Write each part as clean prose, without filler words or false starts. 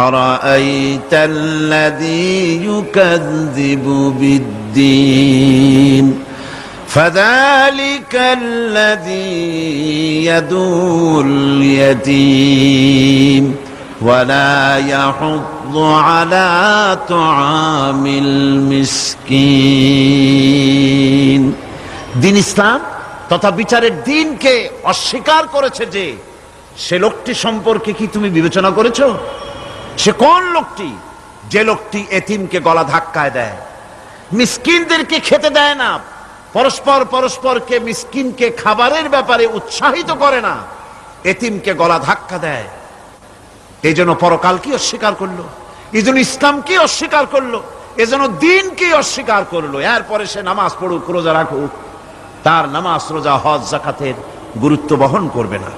আরাআইতাল্লাযী ইউকাযযিবু বিদ্দীন ফাযালিকাল্লাযী ইয়াদুল ইয়াতীম ওয়া লা ইয়াহুদ্দু আলা তুআমিল মিসকিন। দ্বীন ইসলাম তথা বিচারের দ্বীনকে অস্বীকার করেছে সে লোকটি সম্পর্কে কি তুমি বিবেচনা করেছো? সে কোন লোকটি? যে লোকটি এতিমকে গলা ধাক্কায় দেয়, মিসকিনদেরকে খেতে দেয় না, পরস্পরকে মিসকিনকে খাবারের ব্যাপারে উৎসাহিত করে না, এতিমকে গলা ধাক্কা দেয়। এই জন্য পরকালকে অস্বীকার করলো, এই জন্য ইসলামকে অস্বীকার করলো, এই জন্য দ্বীনকে অস্বীকার করলো। এরপরে সে নামাজ পড়ুক, রোজা রাখুক, তার নামাজ, রোজা, হজ, যাকাতের গুরুত্ব বহন করবে না।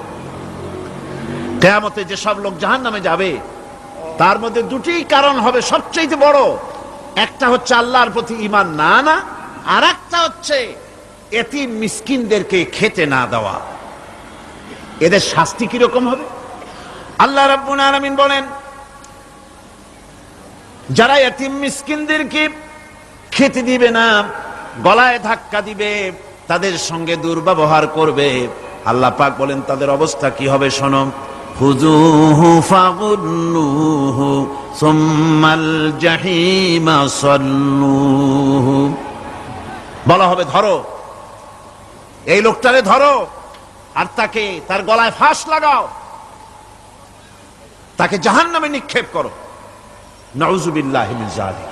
কিয়ামতে যেসব লোক জাহান্নামে যাবে তার মধ্যে দুটি কারণ হবে সবচেয়ে বড়। একটা হচ্ছে আল্লাহর প্রতি ঈমান না আনা, আর একটা হচ্ছে এতিম মিসকিনদেরকে খেতে না দেওয়া। এদের শাস্তি কিরকম হবে? আল্লাহ রাব্বুল আলামিন বলেন, যারা এতিম মিসকিনদেরকে খেতে দিবে না, গলায় ধাক্কা দিবে, তাদের সঙ্গে দুর্ব্যবহার করবে, আল্লাহ পাক বলেন তাদের অবস্থা কি হবে শোনো। খুযূহু ফাগুল্লুহু সুম্মাল জাহিমা সাল্লুহু। বলা হবে ধরো এই লোকটারে, ধরো আর তাকে তার গলায় ফাঁস লাগাও, তাকে জাহান্নামে নিক্ষেপ করো। নাউযুবিল্লাহি মিন যালিক।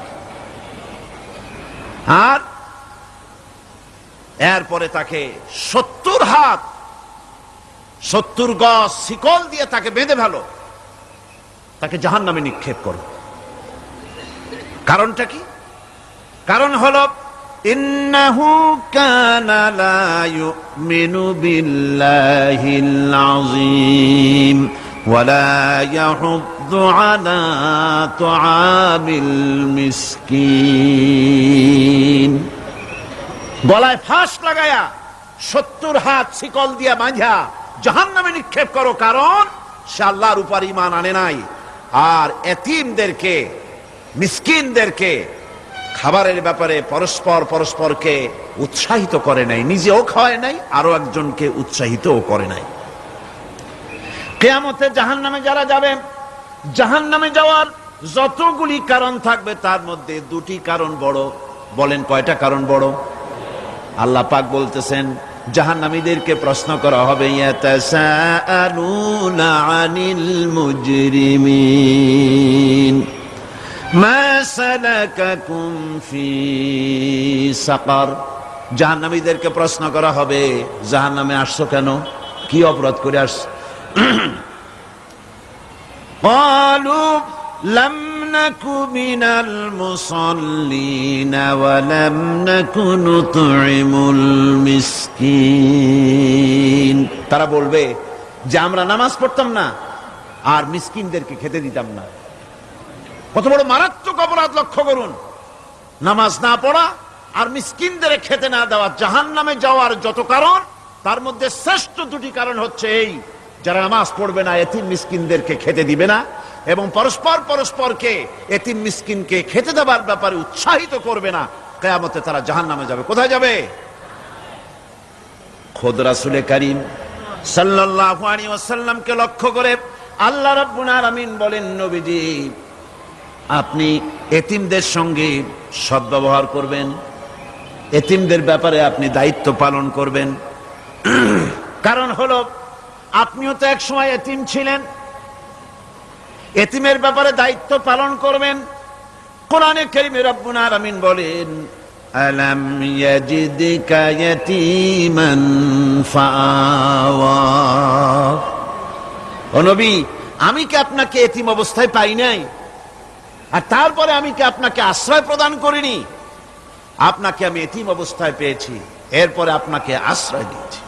আর এরপরে তাকে 70 হাত 70 গজ শিকল দিয়ে তাকে বেঁধে ফেলো, তাকে জাহান্নামে নিক্ষেপ করো। কারণটা কি? কারণ হলো ইন্নাহু কানা লা ইউমিনু বিল্লাহিল আযীম ওয়া লা ইয়াহুদ্দু আলা তুআমিল মিসকিন। গলায় ফাঁস লাগায়া 70 হাত শিকল দিয়া বাঁধা জাহান্নামে নিক্ষেপ করো, কারণ সে আল্লাহর উপর ঈমান আনে নাই, আর এতিমদেরকে, মিসকিনদেরকে খাবারের ব্যাপারে পরস্পরকে উৎসাহিত করে নাই, নিজেও খাওয়ায় নাই, আরো একজনকে উৎসাহিতও করে নাই। কিয়ামতে জাহান্নামে যারা যাবে, জাহান্নামে যাওয়ার যতগুলি কারণ থাকবে তার মধ্যে দুটি কারণ বড়। বলেন কয়টা কারণ বড়? আল্লাহ পাক বলতেছেন জাহান্নামীদেরকে প্রশ্ন করা হবে, ইয়াতাসাআলুনা আনিল মুজরিমিন মা সালাকাকুম ফি সাকার। জাহান্নামীদেরকে প্রশ্ন করা হবে, জাহান্নামে আসছো কেন, কি অপরাধ করে আসছো? ক্বালু লাম নাকু মিনাল মুসাল্লিন ওয়া লাম নাকু নুতঈমুল মিসকিন। তারা বলবে যে আমরা নামাজ পড়তাম না আর মিসকিনদেরকে খেতে দিতাম না। কত বড় মারাত্মক অপরাধ লক্ষ্য করুন। নামাজ না পড়া আর মিসকিনদের খেতে না দেওয়া। জাহান্নামে যাওয়ার যত কারণ তার মধ্যে শ্রেষ্ঠ দুটি কারণ হচ্ছে এই, যারা নামাজ পড়বে না, এতিম মিসকিনদেরকে খেতে দিবে না, এবং পরস্পরকে এতিম মিসকিনকে খেতে দেওয়ার ব্যাপারে উৎসাহিত করবে না, কিয়ামতে তারা জাহান্নামে যাবে। কোথায় যাবে? খোদ রাসূল কারীম সাল্লাল্লাহু আলাইহি ওয়াসাল্লামকে লক্ষ্য করে আল্লাহ রাব্বুল আলামিন বলেন, নবীজি আপনি এতিমদের সঙ্গে সদ্ব্যবহার করবেন, এতিমদের ব্যাপারে আপনি দায়িত্ব পালন করবেন। কারণ হলো আপনিও তো এক সময় এতিম ছিলেন, এতিমের ব্যাপারে দায়িত্ব পালন করবেন। কোরআনে কারীমে রব্বুল আলামিন বলেন, আলাম ইয়াজিদকা ইয়াতীমান ফাআওয়া। ও নবী, আমি কি আপনাকে এতিম অবস্থায় পাই নাই? আর তারপরে আমি কি আপনাকে আশ্রয় প্রদান করিনি? আপনাকে আমি এতিম অবস্থায় পেয়েছি, এরপরে আপনাকে আশ্রয় দিয়েছি।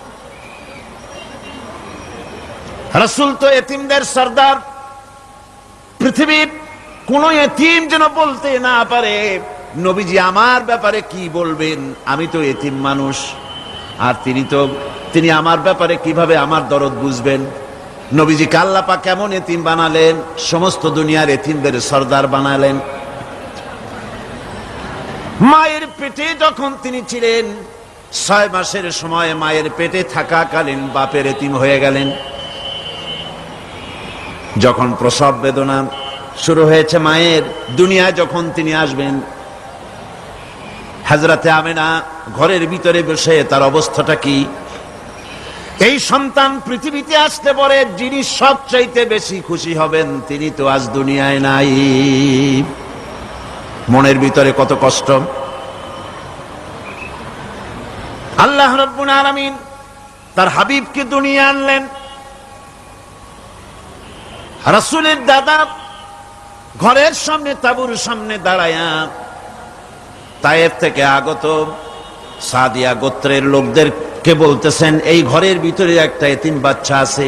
রাসূল তো এতিমদের সরদার। পৃথিবীর কোন এতিম যেন বলতে না পারে নবীজি আমার ব্যাপারে কি বলবেন, আমি তো এতিম মানুষ, আর তিনি আমার ব্যাপারে কিভাবে আমার দরদ বুঝবেন। নবীজিকে আল্লাহ পাক কেমন এতিম বানালেন, সমস্ত দুনিয়ার এতিমদের সর্দার বানালেন। মায়ের পেটে যখন তিনি ছিলেন 6 মাসের সময় মায়ের পেটে থাকাকালীন বাপের এতিম হয়ে গেলেন। যখন প্রসব বেদনা শুরু হয়েছে মায়ের, দুনিয়ায় যখন তিনি আসবেন, হযরতে আমেনা ঘরের ভিতরে বসে তার অবস্থাটা কি? এই সন্তান পৃথিবীতে আসতে পারে, যিনি সবচাইতে বেশি খুশি হবেন তিনি তো আজ দুনিয়ায় নাই। মনের ভিতরে কত কষ্ট। আল্লাহ রাব্বুল আলামিন তার হাবিবকে দুনিয়া আনলেন। রাসূলের দাদা ঘরের সামনে তাঁবুর সামনে দাঁড়ায়া তায়েফ থেকে আগত সাদিয়া গোত্রের লোকদেরকে বলতেছেন, এই ঘরের ভিতরে একটা এতিম বাচ্চা আছে,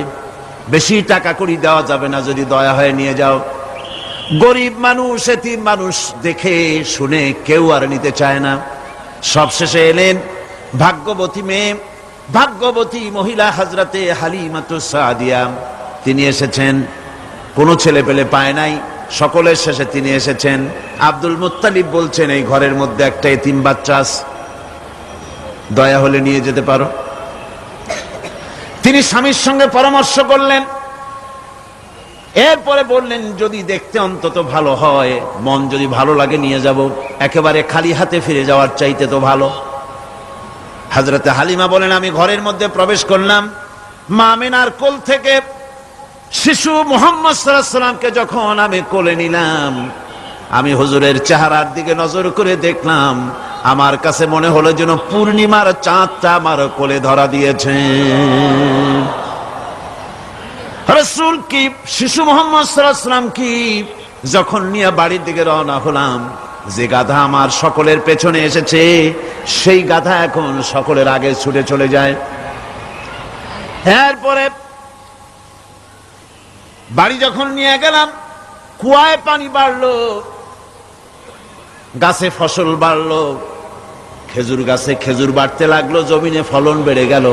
বেশি টাকা কড়ি দেওয়া যাবে না, যদি দয়া হয় নিয়ে যাও। গরিব মানুষ, এতিম মানুষ দেখে শুনে কেউ আর নিতে চায় না। সবশেষে এলেন ভাগ্যবতী মেয়ে, ভাগ্যবতী মহিলা হযরতে হালিমাতুস সাদিয়া। তিনি এসেছেন, কোনো ছেলে পেলে পায় নাই, সকলের শেষে তিনি এসেছেন। আব্দুল মুত্তালিব বলছেন, এই ঘরের মধ্যে একটা এতিম বাচ্চা আছে, দয়া হলে নিয়ে যেতে পারো। তিনি স্বামীর সঙ্গে পরামর্শ করলেন, এরপরে বললেন, যদি দেখতে অন্তত ভালো হয়, মন যদি ভালো লাগে নিয়ে যাব, একেবারে খালি হাতে ফিরে যাওয়ার চাইতে তো ভালো। হযরতে হালিমা বলেন, আমি ঘরের মধ্যে প্রবেশ করলাম, মা আমেনার কোল থেকে শিশু মুহাম্মদ সাল্লাল্লাহু আলাইহি সাল্লামকে যখন আমি কোলে নিলাম, আমি হুজুরের চেহারার দিকে নজর করে দেখলাম, আমার কাছে মনে হলো যেন পূর্ণিমার চাঁদটা আমার কোলে ধরা দিয়েছে। রাসূল কি শিশু মুহাম্মদ সাল্লাল্লাহু আলাইহি সাল্লাম কি যখন নিয়ে বাড়ির দিকে রওনা হলাম, যে গাধা আমার সকলের পেছনে এসেছে, সেই গাধা এখন সকলের আগে ছুটে চলে যায়। এরপরে বাড়ি যখন নিয়ে গেলাম, কুয়ায় পানি বাড়লো, গাছে ফসল বাড়লো, খেজুর গাছে খেজুর বাড়তে লাগলো, জমিনে ফলন বেড়ে গেল।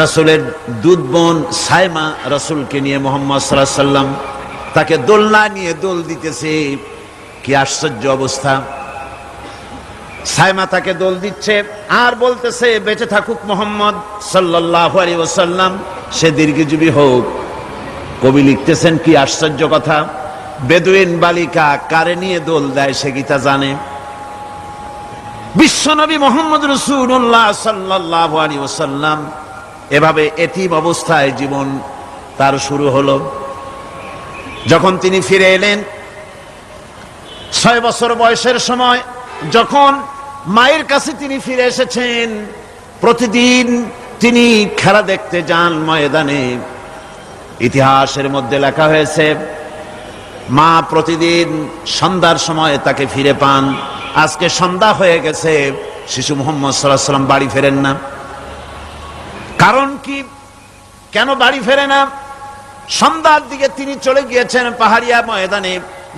রাসূলের দুধ বোন সাইমা রাসূলকে নিয়ে মুহাম্মদ সাল্লাল্লাহু আলাইহি সাল্লাম তাকে দোলনা নিয়ে দোল দিতেছে। কি আশ্চর্য অবস্থা! সাইমা তাকে দোল দিচ্ছে আর বলতেছে, বেঁচে থাকুক মুহাম্মদ সাল্লাল্লাহু আলাইহি ওয়াসাল্লাম, সে দীর্ঘজীবী হোক। কবি লিখতেছেন, কি আশ্চর্য কথা! বেদুইন বালিকা কারে নিয়ে দোল দেয় সে কি তা জানে? বিশ্বনবী মুহাম্মদ রাসূলুল্লাহ সাল্লাল্লাহু আলাইহি ওয়াসাল্লাম এভাবে এতিম অবস্থায় জীবন তার শুরু হলো। যখন তিনি ফিরে এলেন 6 বছর বয়সের সময়, যখন মায়ের কাছে তিনি ফিরে এসেছেন, প্রতিদিন তিনি খেলা দেখতে যান ময়দানে। ইতিহাসের মধ্যে লেখা হয়েছে, মা প্রতিদিন সন্ধ্যার সময় তাকে ফিরে পান। আজকে সন্ধ্যা হয়ে গেছে, শিশু মুহাম্মদ সাল্লাল্লাহু আলাইহি সাল্লাম বাড়ি ফেরেন না। কারণ কি, কেন বাড়ি ফেরে না? সন্ধ্যার দিকে তিনি চলে গিয়েছেন পাহাড়িয়া ময়দানে,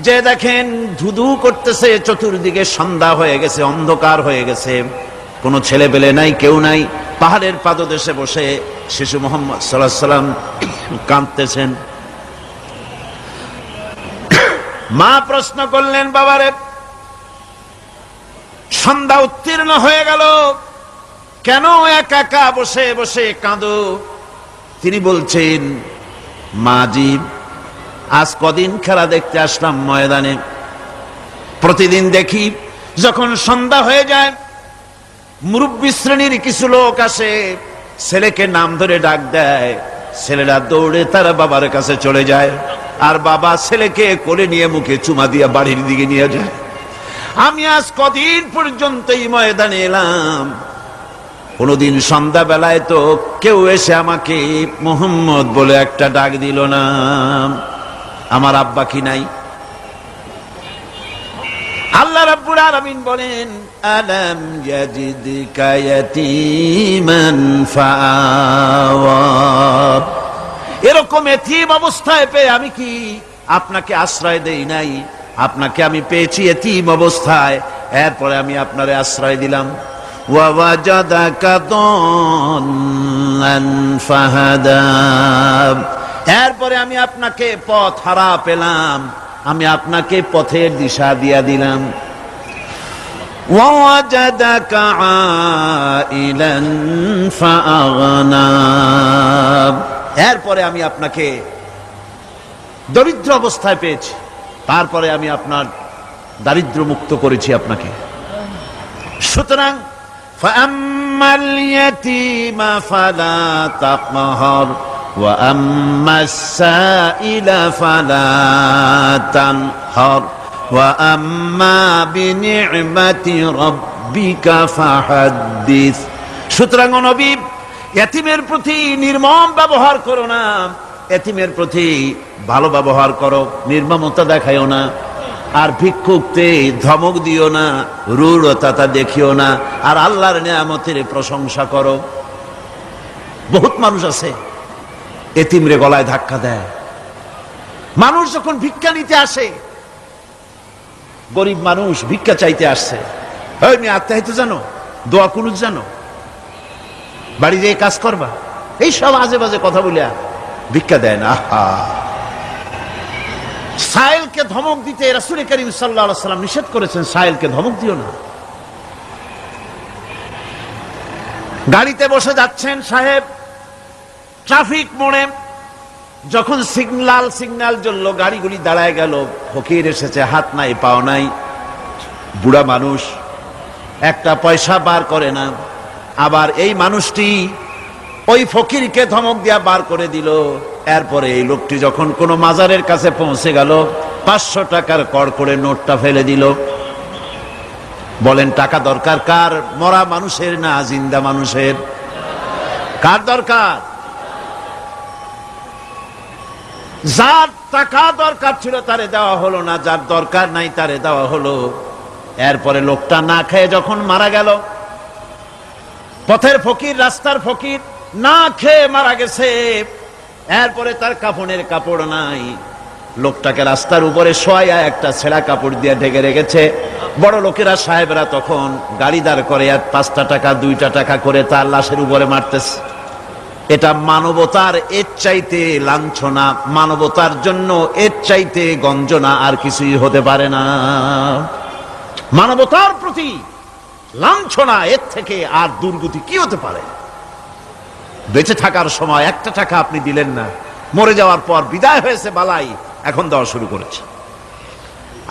যে দেখেন ধুধু করতেছে, চতুর্দিকে সন্ধ্যা হয়ে গেছে, অন্ধকার হয়ে গেছে, কোনো ছেলে পেলে নাই, কেউ নাই। পাহাড়ের পাদদেশে বসে শিশু মুহাম্মদ সাল্লাল্লাহু আলাইহি সাল্লাম কাঁদতেছেন। মা প্রশ্ন করলেন, বাবারে, সন্ধ্যা উত্তীর্ণ হয়ে গেল, কেন একা একা বসে বসে কাঁদো? তিনি বলছেন, মাজি, আজ কদিন খেলা দেখতে আসলাম ময়দানে, প্রতিদিন দেখি যখন সন্ধ্যা হয়ে যায়, মুরব্বী শ্রেণীর কিছু লোক আসে, ছেলেকে নাম ধরে ডাক দেয়, ছেলেরা দৌড়ে তার বাবার কাছে চলে যায়, আর বাবা ছেলেকে কোলে নিয়ে মুখে চুমা দিয়ে বাড়ির দিকে নিয়ে যায়। আমি আজ কদিন পর্যন্ত এই ময়দানে এলাম, কোনদিন সন্ধ্যা বেলায় তো কেউ এসে আমাকে মুহাম্মদ বলে একটা ডাক দিল না। আমার আব্বা কি নাই? আল্লাহ রাব্বুল আলামিন বলেন, আলাম ইয়াজিদকা ইয়াতীমান ফাআওয়া। এরকম এতিম অবস্থায় পেয়ে আমি কি আপনাকে আশ্রয় দেই নাই? আপনাকে আমি পেয়েছি এতিম অবস্থায়, এরপরে আমি আপনারে আশ্রয় দিলাম। ووجدك ضالا فهدى এরপরে আমি আপনাকে পথ হারা পেলাম, আমি আপনাকে পথের দিশা দিয়া দিলাম। ووجدك عائلا فأغنى এরপরে আমি আপনাকে দরিদ্র অবস্থায় পেয়েছি, তারপরে আমি আপনার দারিদ্র মুক্ত করেছি আপনাকে। সুতরাং فأما اليتيم فلا تقهر وأما السائل فلا تنهر وأما بنعمة ربك فحدث সুতরাং নবী, এতিমের প্রতি নির্মম ব্যবহার করো না, এতিমের প্রতি ভালো ব্যবহার করো, নির্মমতা দেখাইও না। আর ভিক্ষুককে ধমক দিও না, রূঢ়তা দেখিও না, আর আল্লাহর নিয়ামতের প্রশংসা করো। বহুত মানুষ আছে এতিমরে গলায় ধাক্কা দেয়। মানুষ যখন ভিক্ষা নিতে আসে, গরিব মানুষ ভিক্ষা চাইতে আসছে, আমি আত্মাহিত জানো, দোয়া কুনুত জানো, বাড়ি যেয়ে কাজ করবা, এই সব আজে বাজে কথা বলিয়া ভিক্ষা দেয় না। সাইলকে ধমক দিতে রাসূল করিম সাল্লাল্লাহু আলাইহি ওয়াসাল্লাম নিষেধ করেছেন, সাইলকে ধমক দিও না। গাড়িতে বসে যাচ্ছেন সাহেব, ট্রাফিক মোড়ে যখন সিগন্যাল জ্বলল, গাড়িগুলি দাঁড়ায় গেল, ফকির এসেছে, হাত নাই পাও নাই, বুড়া মানুষ, একটা পয়সা বার করে না। আবার এই মানুষটি ওই ফকিরকে ধমক দিয়া বার করে দিল। এরপরে এই লোকটি যখন কোনো মাজারের কাছে পৌঁছে গেল, 500 টাকার কড়কড়ে নোটটা ফেলে দিল। বলেন টাকা দরকার কার? মরা মানুষের না জিন্দা মানুষের? কার দরকার? যার টাকা দরকার ছিল তারে দেওয়া হলো না, যার দরকার নাই তারে দেওয়া হলো। এরপরে লোকটা না খেয়ে যখন মারা গেল, পথের ফকির, রাস্তার ফকির, না খেয়ে মারা গেছে। এরপরে তার কাফনের কাপড় নাই, লোকটাকে রাস্তার উপরে শোয়া একটা ছেঁড়া কাপড় দিয়ে ঢেকে রেখেছে। বড় লোকেরা, সাহেবরা তখন গাড়ি দাঁড় করে আর 5টা টাকা 2টা টাকা করে তার লাশের উপরে মারতেছে। এটা মানবতার এর চাইতে লাঞ্ছনা, মানবতার জন্য এর চাইতে গঞ্জনা আর কিছুই হতে পারে না। মানবতার প্রতি লাঞ্ছনা এর থেকে আর দুর্গতি কি হতে পারে? বেঁচে থাকার সময় 1টা টাকা আপনি দিলেন না, মরে যাওয়ার পর বিদায় হয়েছে বালাই, এখন দেওয়া শুরু করেছে।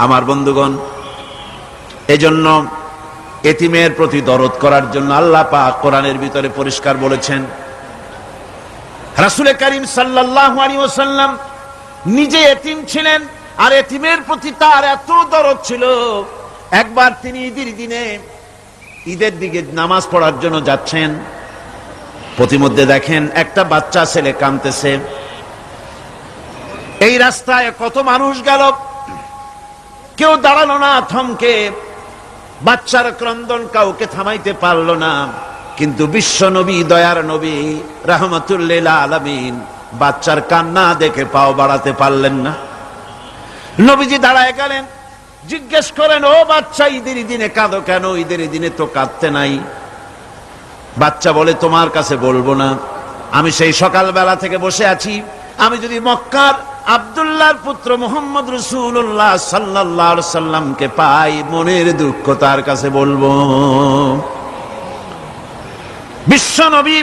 আমার বন্ধুগণ, এজন্য এতিমের প্রতি দরদ করার জন্য আল্লাহ পাক কোরআনের ভিতরে পরিষ্কার বলেছেন। রাসূল করিম সাল্লাল্লাহু আলাইহি ওয়াসাল্লাম নিজে এতিম ছিলেন, আর এতিমের প্রতি তার এত দরদ ছিল, একবার তিনি ঈদের দিকে নামাজ পড়ার জন্য যাচ্ছেন। প্রতিমধ্যে দেখেন একটা বাচ্চা ছেলে কাঁদতেছে। এই রাস্তায় কত মানুষ গেল, কেউ দাঁড়ালো না থমকে, বাচ্চার ক্রন্দন কাউকে থামাইতে পারলো না। কিন্তু বিশ্ব নবী, দয়ার নবী রাহমাতুল লিল আলামিন বাচ্চার কান্না দেখে পাও বাড়াতে পারলেন না। নবীজি দাঁড়ায় গেলেন, জিজ্ঞেস করেন, ও বাচ্চা, ঈদের দিনে কাঁদো কেন? ঈদের দিনে তো কাঁদতে নাই। বাচ্চা বলে, তোমার কাছে বলবো না, আমি সেই সকালবেলা থেকে বসে আছি, আমি যদি মক্কার আব্দুল্লাহর পুত্র মুহাম্মদ রাসূলুল্লাহ সাল্লাল্লাহু আলাইহি সাল্লামকে পাই, মনের দুঃখ তার কাছে বলবো। বিশ্ব নবী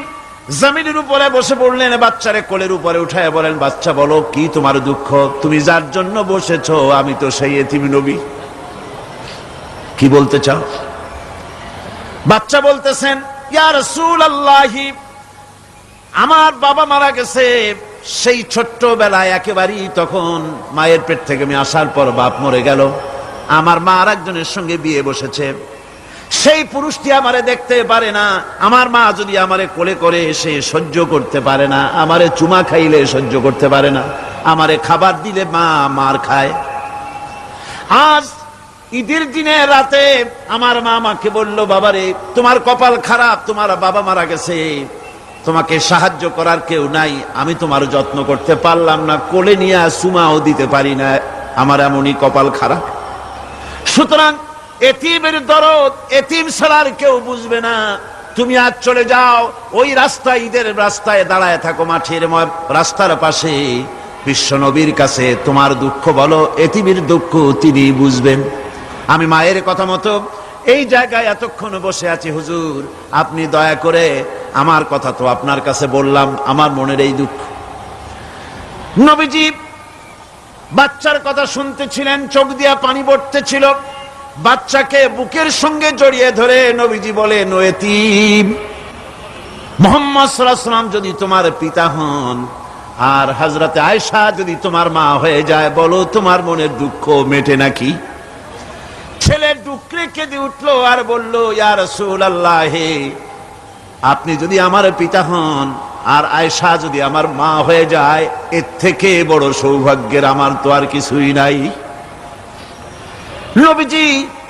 জমিনের উপরে বসে পড়লেন, বাচ্চারে কোলের উপরে উঠায় বলেন, বাচ্চা বলো কি তোমার দুঃখ? তুমি যার জন্য বসেছো আমি তো সেই এতিম নবী, কি বলতে চাও? বাচ্চা বলতেছেন, ইয়া রাসূলুল্লাহ, আমার বাবা মারা গেছে, সেই ছোট্টবেলায় একেবারেই তখন মায়ের পেট থেকে আমি আসার পর বাপ মরে গেল, আমার মা আর একজনের সঙ্গে বিয়ে বসেছে, সেই পুরুষটি আমারে দেখতে পারে না, আমার মা যদি আমারে কোলে করে সে সহ্য করতে পারে না, আমারে চুমা খাইলে সহ্য করতে পারে না, আমারে খাবার দিলে মা মার খায়। আজ ঈদের দিনে রাতে আমার মা আমাকে বলল, বাবারে তোমার কপাল খারাপ, তোমার বাবা মারা গেছে, তোমাকে সাহায্য করার কেউ নাই, আমি তোমার যত্ন করতে পারলাম না, কোলে নিয়ে চুমাও দিতে পারি না, আমার এমনই কপাল খারাপ। সুতরাং এতিমের দরদ এতিম ছাড়া আর কেউ বুঝবে না। তুমি আজ চলে যাও ওই রাস্তায়, ঈদের রাস্তায় দাঁড়ায় থাকো, মাঠের রাস্তার পাশে, বিশ্ব নবীর কাছে তোমার দুঃখ বলো, এতিমের দুঃখ তিনি বুঝবেন। আমি মায়ের কথা মতো এই জায়গায় এতক্ষণ বসে আছি, হুজুর আপনি দয়া করে আমার কথা তো আপনার কাছে বললাম, আমার মনের এই দুঃখ। নবীজি বাচ্চার কথা শুনতেছিলেন, চোখ দিয়া পানি পড়তেছিল। বাচ্চাকে বুকের সঙ্গে জড়িয়ে ধরে নবীজি বলেন, ও এতিম, মুহাম্মদ সাল্লাল্লাহু আলাইহি ওয়াসাল্লাম যদি তোমার পিতা হন আর হযরতে আয়েশা যদি তোমার মা হয়ে যায়, বলো তোমার মনের দুঃখ মেটে নাকি? ছেলে ডুকরে কেঁদে উঠলো আর বলল, ইয়া রাসূলুল্লাহ, আপনি যদি আমার পিতা হন আর আয়েশা যদি আমার মা হয়ে যায়, এর থেকে বড় সৌভাগ্যের আমার তো আর কিছুই নাই। নবীজি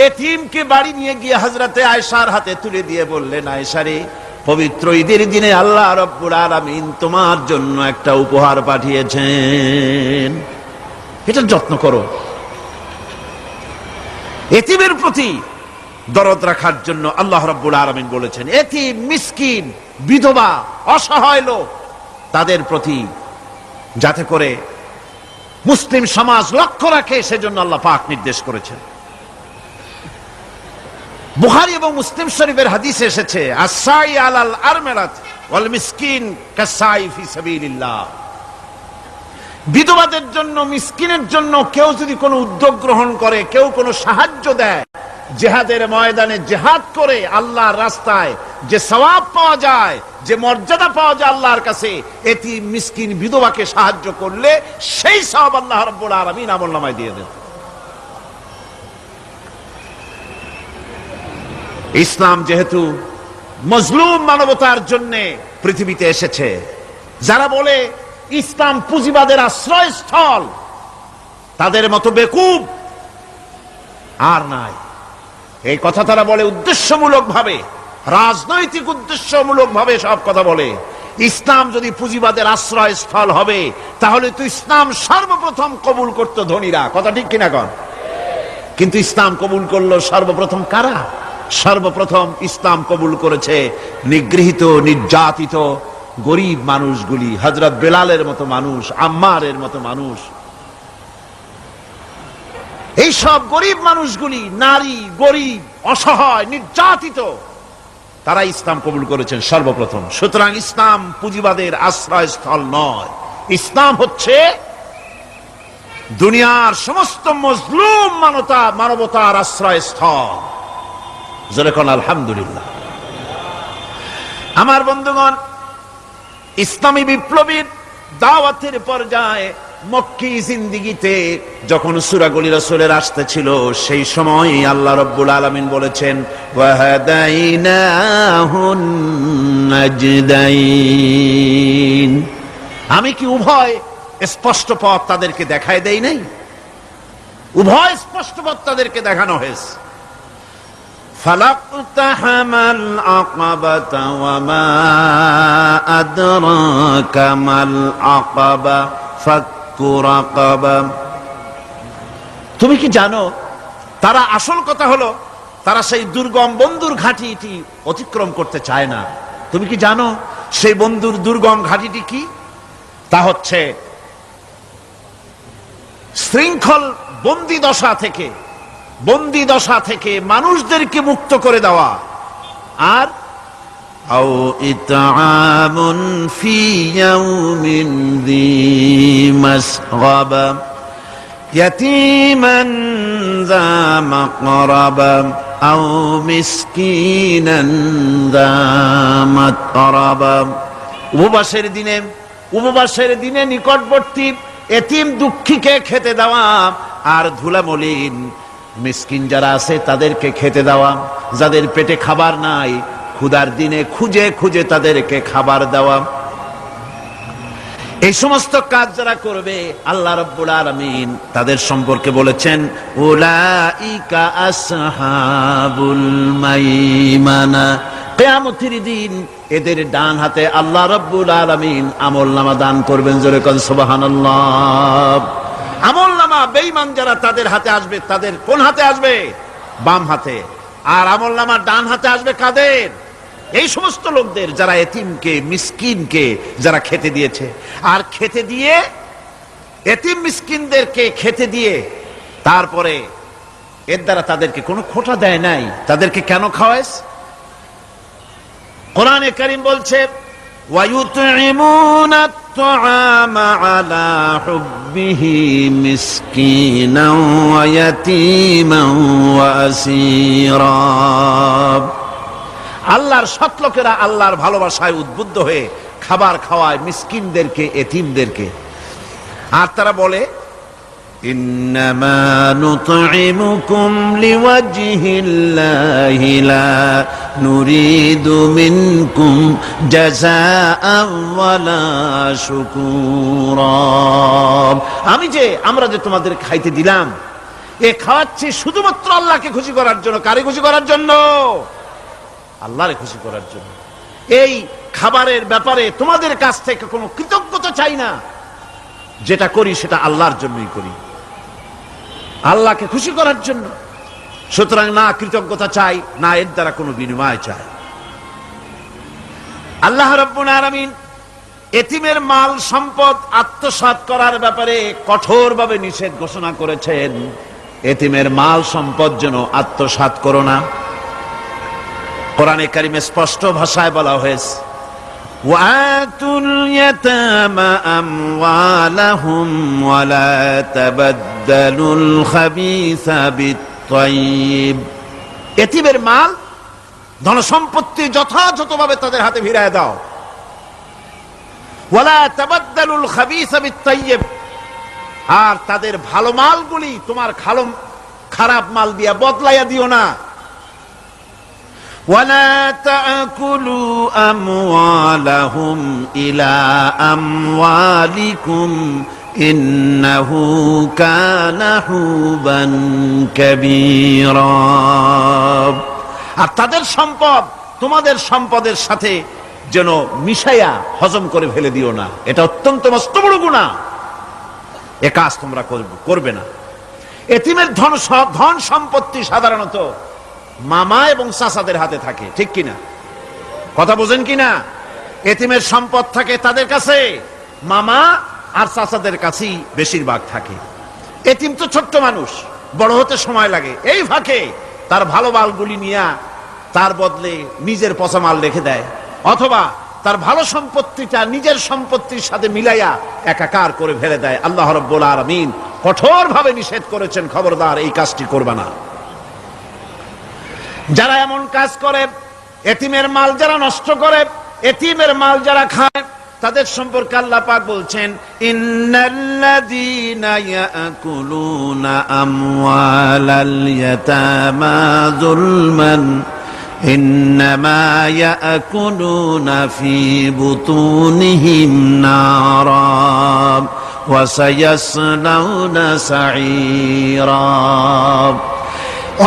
এতিমকে বাড়ি নিয়ে গিয়ে হযরতে আয়েশার হাতে তুলে দিয়ে বললেন, আয়েশা রে, পবিত্র ঈদের দিনে আল্লাহ রাব্বুল আলামিন তোমার জন্য একটা উপহার পাঠিয়েছেন, এটা যত্ন করো। এতিমের প্রতি দরদ রাখার জন্য আল্লাহ রাব্বুল আলামিন বলেছেন, এতিম, মিসকিন, বিধবা, অসহায় লোক, তাদের প্রতি যাতে করে মুসলিম সমাজ লক্ষ্য রাখে, সেজন্য আল্লাহ পাক নির্দেশ করেছেন। বুখারী এবং মুসলিম শরীফের হাদিসে এসেছে, আস-সাই আলাল আরমালাত ওয়াল মিসকিন কাস-সাই ফি সাবিলিল্লাহ। বিধবাদের জন্য, মিসকিনের জন্য কেউ যদি কোনো উদ্যোগ গ্রহণ করে, কেউ কোনো সাহায্য দেয়, জিহাদের ময়দানে জিহাদ করে আল্লাহর রাস্তায় যে সওয়াব পাওয়া যায়, যে মর্যাদা পাওয়া যায় আল্লাহর কাছে, এতিম, মিসকিন, বিধবাকে সাহায্য করলে সেই সওয়াব আল্লাহ রাব্বুল আলামিন আমলনামায় দিয়ে দেন। ইসলাম যেহেতু মজলুম মানবতার জন্য পৃথিবীতে এসেছে, যারা বলে ইসলাম পুঁজিবাদের আশ্রয়স্থল, তাদের মতো বেকুব আর নাই। এই কথা তারা বলে উদ্দেশ্যমূলক ভাবে, রাজনৈতিক উদ্দেশ্যমূলক ভাবে সব কথা বলে। ইসলাম যদি পুঁজিবাদের আশ্রয়স্থল হবে, তাহলে তো ইসলাম সর্বপ্রথম কবুল করত ধনীরা, কথা ঠিক কিনা কন? কিন্তু ইসলাম কবুল করলো সর্বপ্রথম কারা? সর্বপ্রথম ইসলাম কবুল করেছে নিগৃহীত, নির্যাতিত গরিব মানুষগুলি, হযরত বেলালের মতো মানুষ, আম্মারের মতো মানুষ। এই সব গরিব মানুষগুলি, নারী, গরিব, অসহায়, নির্যাতিত, তারা ইসলাম কবুল করেছেন সর্বপ্রথম। সুতরাং ইসলাম পুঁজিবাদের আশ্রয়স্থল নয়, ইসলাম হচ্ছে দুনিয়ার সমস্ত মজলুম মানবতার আশ্রয়স্থল। যেরকম আলহামদুলিল্লাহ। আমার বন্ধুগণ, ইসলামী বিপ্লবীর দাওয়াতের পর্যায়ে মক্কি জিন্দেগিতে যখন সূরাগুলি রাসূলের আসতেছিল, সেই সময় আল্লাহ রাব্বুল আলামিন বলেছেন, ওয়াহাদাইনাহুন নাজদাইন, আমি কি উভয় স্পষ্ট পথ তাদেরকে দেখায় দেই নাই? উভয় স্পষ্ট পথ তাদেরকে দেখানো হয়েছে। ফালাকতাহামাল আকাবাতা ওয়া মা আদরাকা মাল আকাবা ফাক্কু রাকাবা। তুমি কি জানো, তারা, আসল কথা হলো তারা সেই দুর্গম বন্ধুর ঘাঁটিটি অতিক্রম করতে চায় না। তুমি কি জানো সেই বন্ধুর দুর্গম ঘাঁটিটি কি? তা হচ্ছে শৃঙ্খল বন্দি দশা থেকে মানুষদেরকে মুক্ত করে দেওয়া, আর আও ইতআমুন ফি ইয়াউমিন যী মাসগাবা ইয়াতীমান যা মাকরাবা আও মিসকিনান যা মাতরাবা। উপবাসের দিনে নিকটবর্তী এতিম দুঃখীকে খেতে দেওয়া, আর ধুলামলিন মিসকিন যারা আছে তাদেরকে খেতে দেওয়া, যাদের পেটে খাবার নাই ক্ষুধার দিনে খুঁজে খুঁজে তাদেরকে খাবার দেওয়া। এই সমস্ত কাজ যারা করবে, আল্লাহ রাব্বুল আলামিন তাদের সম্পর্কে বলেছেন, উলাইকা আসহাবুল মাইমানা, কিয়ামতের দিন এদের ডান হাতে আল্লাহ রাব্বুল আলামিন আমলনামা দান করবেন। জোরে কোন সুবহানাল্লাহ। আমলনামা বেঈমান যারা তাদের হাতে আসবে, তাদের কোন হাতে আসবে? বাম হাতে, আর আমলনামা ডান হাতে আসবে কাদের? এই সমস্ত লোকদের যারা এতিমকে মিসকিনকে যারা খেতে দিয়েছে। আর খেতে দিয়ে এতিম মিসকিনদেরকে খেতে দিয়ে তারপরে এর দ্বারা তাদেরকে কোনো খোটা দেয় নাই। তাদেরকে কেন খাওয়াইস? কোরআনে কারীম বলছে وَيُطْعِمُونَ الطَّعَامَ عَلَى حُبِّهِ مِسْكِينًا وَيَتِيمًا وَأَسِيرًا। আল্লাহর সৎ লোকেরা আল্লাহর ভালোবাসায় উদ্বুদ্ধ হয়ে খাবার খাওয়ায় মিসকিনদেরকে, এতিমদেরকে। আর তারা বলে ইন্নামা নুতঈমুকুম লিওয়াজহিল্লাহি লা নুরিদু মিনকুম জাযাআন ওয়ালা শুকুরা। আমরা যে তোমাদের খাইতে দিলাম, এ খাওয়াচ্ছি শুধুমাত্র আল্লাহকে খুশি করার জন্য। কারে খুশি করার জন্য? আল্লাহরে খুশি করার জন্য। এই খাবারের ব্যাপারে তোমাদের কাছ থেকে কোনো কৃতজ্ঞতা চাই না। যেটা করি সেটা আল্লাহর জন্যই করি, আল্লাহকে খুশি করার জন্য। সুতরাং না কৃতজ্ঞতা চাই, না এর দ্বারা কোনো বিনিময় চাই। আল্লাহ রাব্বুল আলামিন এতিমের মাল সম্পদ আত্মসাৎ করার ব্যাপারে কঠোরভাবে নিষেধ ঘোষণা করেছেন। এতিমের মাল সম্পদ যেন আত্মসাৎ করো না। কোরআনে কারিমে স্পষ্ট ভাষায় বলা হয়েছে وَآتُوا الْيَتَامَى أَمْوَالَهُمْ وَلَا تَبَدَّلُوا الْخَبِيثَ بِالطَّيِّبِ। এতিমের মাল ধন সম্পত্তি যথাযথভাবে তাদের হাতে ফিরিয়ে দাও। ওয়ালা তাবাদদালুল খাবিসা বিত-তাইয়্যিব, আর তাদের ভালো মালগুলি তোমার খারাপ মাল দিয়া বদলাইয়া দিও না। ওয়ালা তাকুলু আমওয়ালাহুম ইলা আমওয়ালিকুম ইন্নাহু কানা হুবান কাবীরা। আর তাদের সম্পদ তোমাদের সম্পদের সাথে যেন মিশাইয়া হজম করে ফেলে দিও না। এটা অত্যন্ত মস্ত বড় গুনাহ। এ কাজ তোমরা করবে না। এতিমের ধন সম্পত্তি সাধারণত মামা এবং চাচাদের হাতে থাকে, ঠিক কিনা? কথা বোঝেন কিনা? এতিমের সম্পদ থাকে তাদের কাছে, মামা আর চাচাদের কাছেই বেশিরভাগ থাকে। এতিম তো ছোট্ট মানুষ, বড় হতে সময় লাগে। এই ফাঁকে তার ভালো মালগুলি নিয়ে তার বদলে নিজের পচা মাল রেখে দেয়, অথবা তার ভালো সম্পত্তিটা নিজের সম্পত্তির সাথে মিলাইয়া একাকার করে ফেলে দেয়। আল্লাহ রাব্বুল আলামিন কঠোরভাবে নিষেধ করেছেন, খবরদার এই কাজটি করবে না। যারা এমন কাজ করে, এতিমের মাল যারা নষ্ট করে, এতিমের মাল যারা খায়, তাদের সম্পর্কে আল্লাহ পাক বলছেন ইন্নাল্লাযীনা ইয়াকুলুনা আমওয়ালাল ইয়াতামা যুলমান ইন্নামা ইয়াকুলুনা ফি বুতুনিহিম নারা ওয়া সায়াসলাউনা সাঈরা।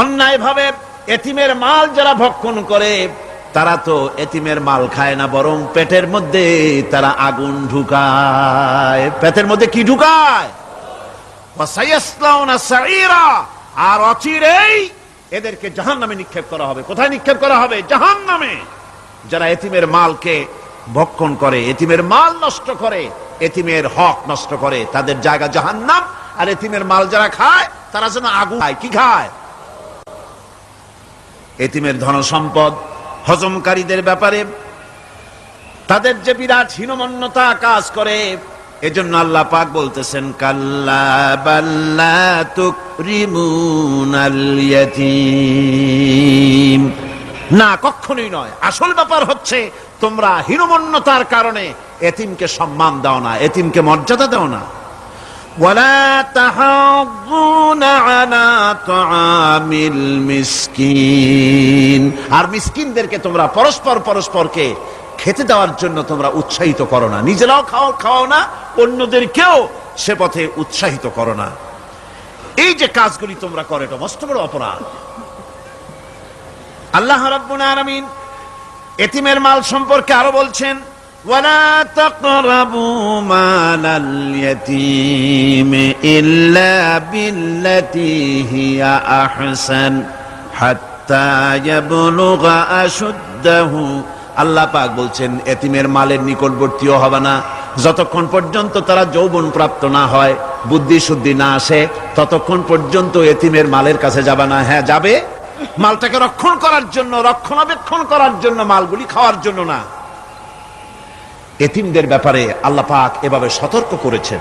অন্যায়ভাবে এতিমের মাল যারা ভক্ষণ করে, তারা তো এতিমের মাল খায় না, বরং পেটের মধ্যে তারা আগুন ঢুকায়। পেটের মধ্যে কি ঢুকায়? আর অচিরেই এদেরকে জাহান্নামে নিক্ষেপ করা হবে। কোথায় নিক্ষেপ করা হবে? জাহান্নামে। যারা এতিমের মালকে ভক্ষণ করে, এতিমের মাল নষ্ট করে, এতিমের হক নষ্ট করে, তাদের জায়গা জাহান্নাম। আর এতিমের মাল যারা খায়, তারা যেন আগুন খায়। কি খায়? এতিমের ধন সম্পদ হজমকারীদের ব্যাপারে তাদের যে বিরাট হীনমন্যতা কাজ করে, এজন্য আল্লাহ পাক বলতেছেন কাল্লা বাল্লা তুকরিমুনাল ইয়াতীম। না, কখনোই নয়। আসল ব্যাপার হচ্ছে তোমরা হীনমন্যতার কারণে এতিমকে সম্মান দাও না, এতিমকে মর্যাদা দাও না। ওয়ালা তাহাজ্জুনা আলা তুআমিল মিসকিন, আর মিসকিনদেরকে তোমরা পরস্পরকে খেতে দেওয়ার জন্য তোমরা উৎসাহিত করো না। নিজেরাও খাও না, অন্যদেরকেও সে পথে উৎসাহিত করো না। এই যে কাজগুলি তোমরা করো, এটা মস্ত বড় অপরাধ। আল্লাহ রাব্বুল আলামিন এতিমের মাল সম্পর্কে আরো বলছেন ওয়ালা তাকরাবু মালাল ইয়াতীম ইল্লা বিল্লাতী হিয়া আহসান হাত্তা ইয়াবলুগা আশুদ্দাহু, আল্লাহ পাক বলছেন এতিমের মালের নিকটবর্তীও হবে না যতক্ষণ পর্যন্ত তারা যৌবন প্রাপ্ত না হয়, বুদ্ধি শুদ্ধি না আসে, ততক্ষণ পর্যন্ত এতিমের মালের কাছে যাবে না। হ্যাঁ যাবে, মালটাকে রক্ষণ করার জন্য, রক্ষণাবেক্ষণ করার জন্য, মালগুলি খাওয়ার জন্য না। এতিমদের ব্যাপারে আল্লাহ পাক এভাবে সতর্ক করেছেন।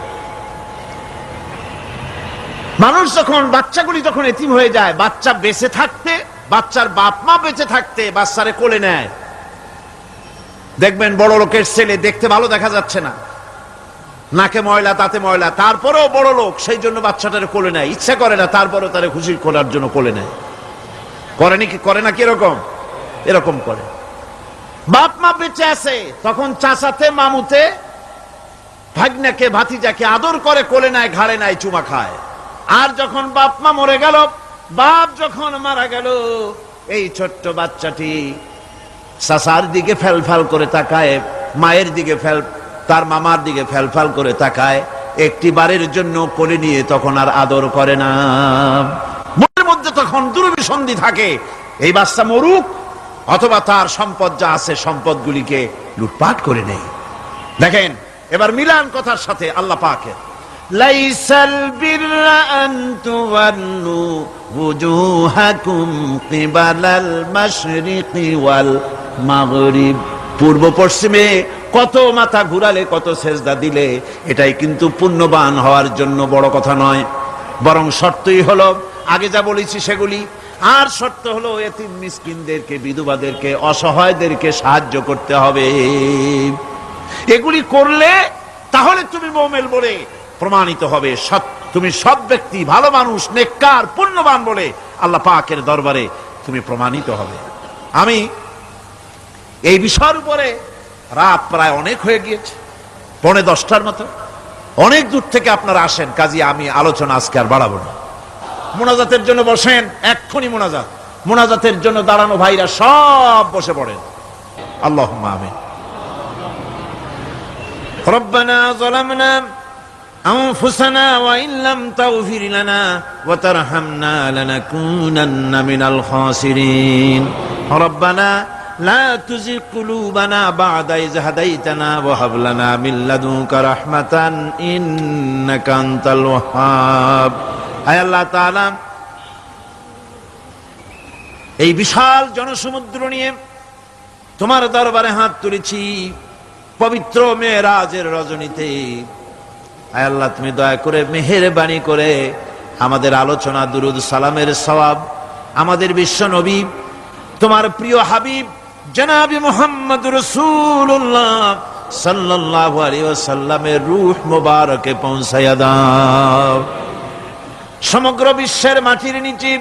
মানুষ যখন, বাচ্চাগুলি যখন এতিম হয়ে যায়, বাচ্চা বেঁচে থাকতে, বাচ্চার বাপ মা বেঁচে থাকতে বাচ্চারে কোলে নেয়। দেখবেন বড় লোকের ছেলে দেখতে ভালো দেখা যাচ্ছে না, নাকে ময়লা তাতে ময়লা, তারপরেও বড় লোক, সেই জন্য বাচ্চাটারে কোলে নেয়। ইচ্ছা করে না, তারপরেও তারে খুশি করার জন্য কোলে নেয়। করে না কি এরকম? এরকম করে। বাপ মা বেঁচে আছে তখন চাচাতে মামুতে ভাগ্নাকে ভাতিজাকে আদর করে কোলে নেয়, ঘাড়ে নেয়, চুমা খায়। আর যখন বাপ মা মরে গেল, বাপ যখন মারা গেল, এই ছোট্ট বাচ্চাটি চাচার দিকে ফেলফাল করে তাকায়, মায়ের দিকে তার মামার দিকে ফেলফাল করে তাকায়, একটি বারের জন্য কোলে নিয়ে তখন আর আদর করে না। মনের মধ্যে তখন দুর্বিসন্ধি থাকে, এই বাচ্চা মরুক অথবা তার সম্পদ যা আছে সম্পদগুলিকে লুটপাট করে নেই। দেখেন এবার মিলান কথার সাথে আল্লাহ পাকের, লাইসাল বিররা আন তুওয়াল্লু ওয়ুজুহাকুম কিবালাল মাশরিকি ওয়াল মাগরিব। পূর্ব পশ্চিমে কত মাথা ঘুরালে, কত সেজদা দিলে, এটাই কিন্তু পুণ্যবান হওয়ার জন্য বড় কথা নয়, বরং শর্তই হলো আগে যা বলেছি সেগুলি। আর শর্ত হলো এতিম মিসকিনদেরকে, বিধবাদেরকে, অসহায়দেরকে সাহায্য করতে হবে। এগুলি করলে তাহলে তুমি মুমিন বলে প্রমাণিত হবে, তুমি সৎ ব্যক্তি, ভালো মানুষ, নেককার, পুণ্যবান বলে আল্লাহ পাকের দরবারে তুমি প্রমাণিত হবে। আমি এই বিষয়ের উপরে রাত প্রায় অনেক হয়ে গিয়েছে, 9:45 মতো, অনেক দূর থেকে আপনারা আসেন, কাজী আমি আলোচনা আজকে আর বাড়াবো না। মোনাজাতের জন্য বসেন, এক্ষুনি মোনাজাতের জন্য দাঁড়ানো ভাইরা সব বসে পড়েন। আল্লাহুম্মা আমিন। রব্বানা যালামনা আনফুসানা ওয়া ইন লাম তাগফির লানা ওয়া তারহামনা লানাকুনান্না মিনাল খাসিরিন। রব্বানা লা তুযিগ কুলুবানা বা'দা ইয হাদাইতানা ওয়া হাব লানা মিন লাদুনকা রাহমাতান ইন্নাকা আনতাল ওয়াহ্হাব। আয় আল্লাহ তাআলা, এই বিশাল জনসমুদ্র নিয়ে তোমার দরবারে হাত তুলেছি পবিত্র মেরাজের রজনীতে। আয় আল্লাহ, তুমি দয়া করে মেহেরবানি করে আমাদের আলোচনা, দুরুদ সালামের সওয়াব আমাদের বিশ্ব নবী, তোমার প্রিয় হাবিব জনাবে মুহাম্মদ রাসূলুল্লাহ সাল্লাল্লাহু আলাইহি ওয়াসাল্লামের রূহ মোবারকে পৌঁছায়া দাও। সমগ্র বিশ্বের মাটির নিচে